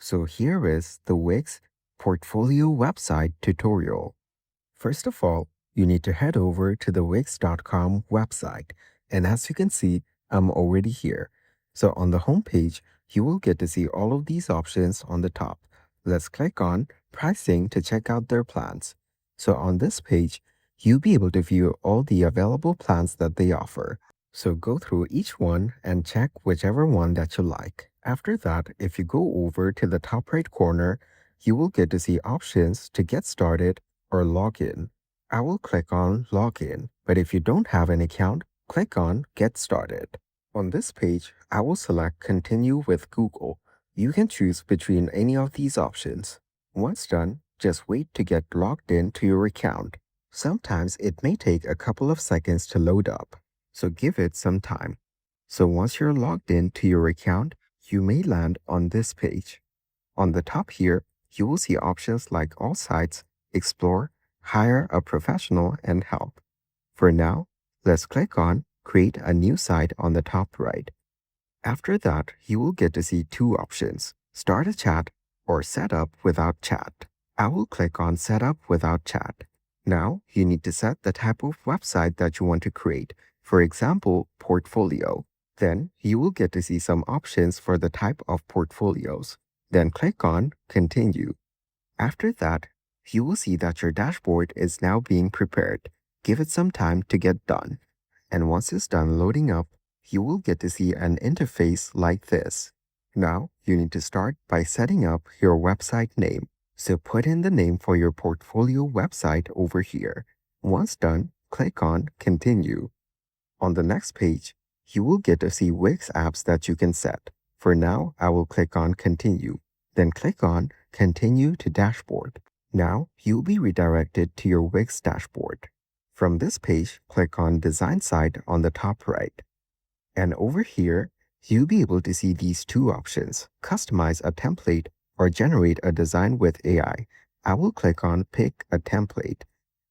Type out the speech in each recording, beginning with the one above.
So here is the Wix portfolio website tutorial. First of all, you need to head over to the wix.com website. And as you can see, I'm already here. So on the home page, you will get to see all of these options on the top. Let's click on pricing to check out their plans. So on this page, you'll be able to view all the available plans that they offer. So go through each one and check whichever one that you like. After that, if you go over to the top right corner, you will get to see options to get started or log in. I will click on login, but if you don't have an account, click on get started. On this page, I will select continue with Google. You can choose between any of these options. Once done, just wait to get logged in to your account. Sometimes it may take a couple of seconds to load up, so give it some time. So once you're logged in to your account, you may land on this page. On the top here, you will see options like all sites, explore, hire a professional, and help. For now, let's click on create a new site on the top right. After that, you will get to see two options, start a chat or set up without chat. I will click on set up without chat. Now, you need to set the type of website that you want to create, for example, portfolio. Then, you will get to see some options for the type of portfolios. Then click on continue. After that, you will see that your dashboard is now being prepared. Give it some time to get done. And once it's done loading up, you will get to see an interface like this. Now, you need to start by setting up your website name. So put in the name for your portfolio website over here. Once done, click on continue. On the next page, you will get to see Wix apps that you can set. For now, I will click on continue. Then click on continue to dashboard. Now, you'll be redirected to your Wix dashboard. From this page, click on design site on the top right. And over here, you'll be able to see these two options, customize a template or generate a design with AI. I will click on pick a template.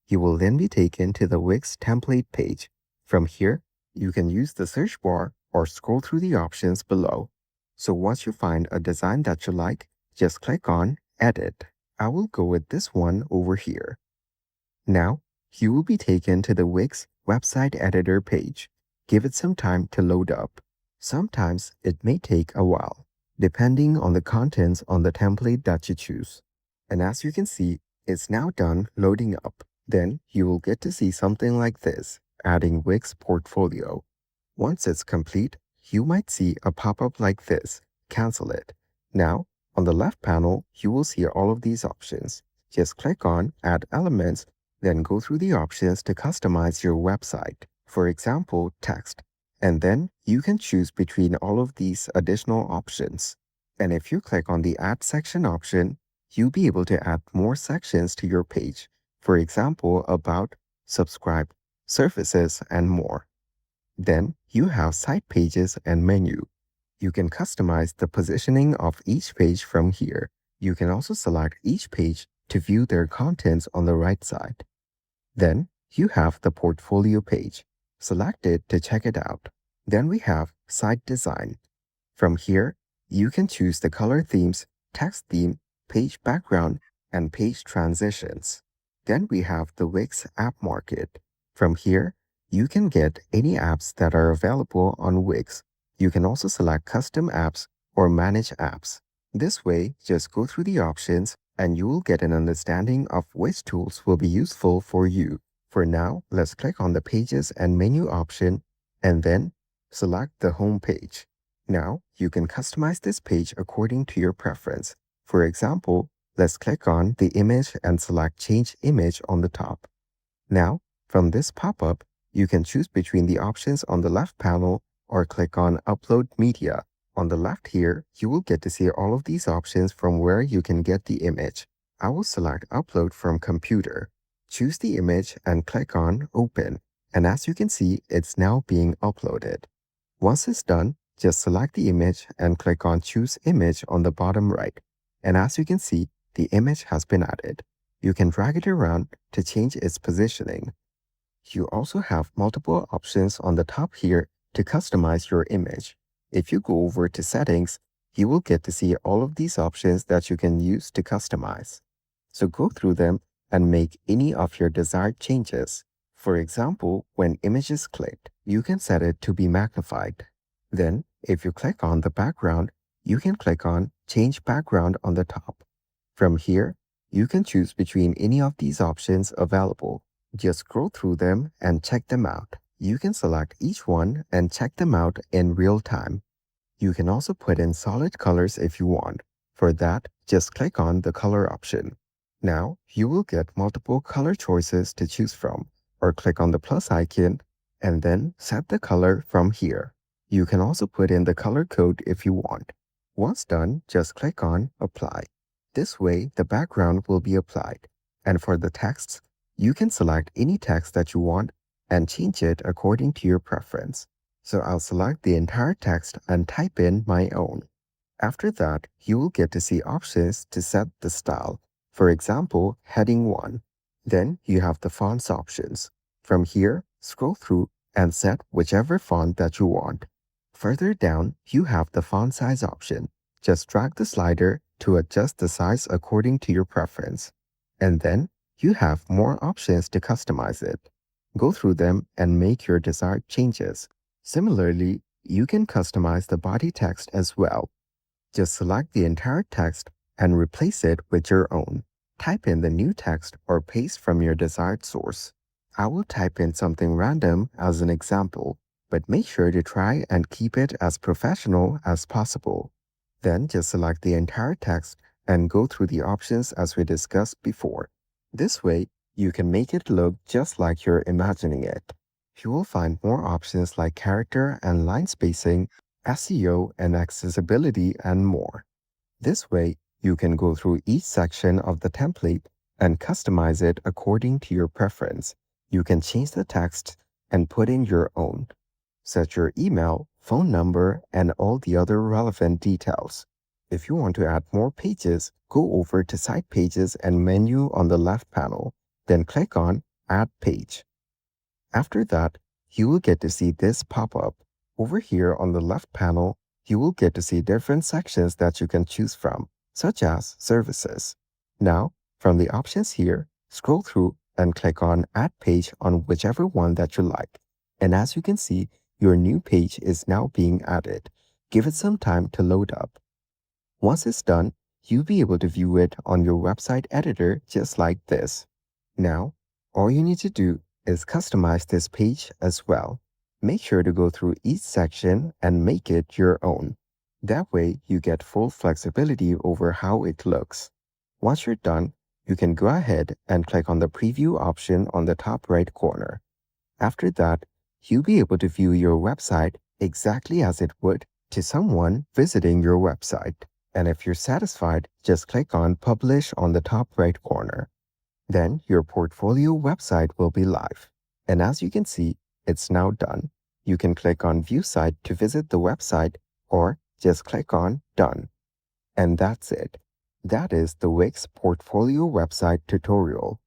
You will then be taken to the Wix template page. From here, you can use the search bar or scroll through the options below. So once you find a design that you like, just click on edit. I will go with this one over here. Now, you will be taken to the Wix website editor page. Give it some time to load up. Sometimes it may take a while, depending on the contents on the template that you choose. And as you can see, it's now done loading up. Then you will get to see something like this, adding Wix portfolio. Once it's complete, you might see a pop-up like this, cancel it. Now, on the left panel, you will see all of these options. Just click on add elements, then go through the options to customize your website. For example, text. And then you can choose between all of these additional options. And if you click on the add section option, you'll be able to add more sections to your page. For example, about, subscribe, services, and more. Then you have site pages and menu. You can customize the positioning of each page from here. You can also select each page to view their contents on the right side. Then you have the portfolio page. Select it to check it out. Then we have site design. From here, you can choose the color themes, text theme, page background, and page transitions. Then we have the Wix app market. From here, you can get any apps that are available on Wix. You can also select custom apps or manage apps. This way, just go through the options and you will get an understanding of which tools will be useful for you. For now, let's click on the pages and menu option and then select the home page. Now, you can customize this page according to your preference. For example, let's click on the image and select change image on the top. Now, from this pop-up, you can choose between the options on the left panel or click on upload media. On the left here, you will get to see all of these options from where you can get the image. I will select upload from computer. Choose the image and click on open. And as you can see, it's now being uploaded. Once it's done, just select the image and click on choose image on the bottom right. And as you can see, the image has been added. You can drag it around to change its positioning. You also have multiple options on the top here to customize your image. If you go over to settings, you will get to see all of these options that you can use to customize. So go through them and make any of your desired changes. For example, when image is clicked, you can set it to be magnified. Then, if you click on the background, you can click on Change Background on the top. From here, you can choose between any of these options available. Just scroll through them and check them out. You can select each one and check them out in real time. You can also put in solid colors if you want. For that, just click on the color option. Now, you will get multiple color choices to choose from, or click on the plus icon and then set the color from here. You can also put in the color code if you want. Once done, just click on Apply. This way, the background will be applied. And for the texts, you can select any text that you want and change it according to your preference. So I'll select the entire text and type in my own. After that, you will get to see options to set the style. For example, heading 1. Then you have the fonts options. From here, scroll through and set whichever font that you want. Further down, you have the font size option. Just drag the slider to adjust the size according to your preference. And then you have more options to customize it. Go through them and make your desired changes. Similarly, you can customize the body text as well. Just select the entire text and replace it with your own. Type in the new text or paste from your desired source. I will type in something random as an example, but make sure to try and keep it as professional as possible. Then just select the entire text and go through the options as we discussed before. This way, you can make it look just like you're imagining it. You will find more options like character and line spacing, SEO and accessibility, and more. This way, you can go through each section of the template and customize it according to your preference. You can change the text and put in your own. Set your email, phone number, and all the other relevant details. If you want to add more pages, go over to Site Pages and menu on the left panel, then click on Add Page. After that, you will get to see this pop up. Over here on the left panel, you will get to see different sections that you can choose from, such as Services. Now, from the options here, scroll through and click on Add Page on whichever one that you like. And as you can see, your new page is now being added. Give it some time to load up. Once it's done, you'll be able to view it on your website editor just like this. Now, all you need to do is customize this page as well. Make sure to go through each section and make it your own. That way, you get full flexibility over how it looks. Once you're done, you can go ahead and click on the preview option on the top right corner. After that, you'll be able to view your website exactly as it would to someone visiting your website. And if you're satisfied, just click on Publish on the top right corner. Then your portfolio website will be live. And as you can see, it's now done. You can click on View Site to visit the website or just click on Done. And that's it. That is the Wix portfolio website tutorial.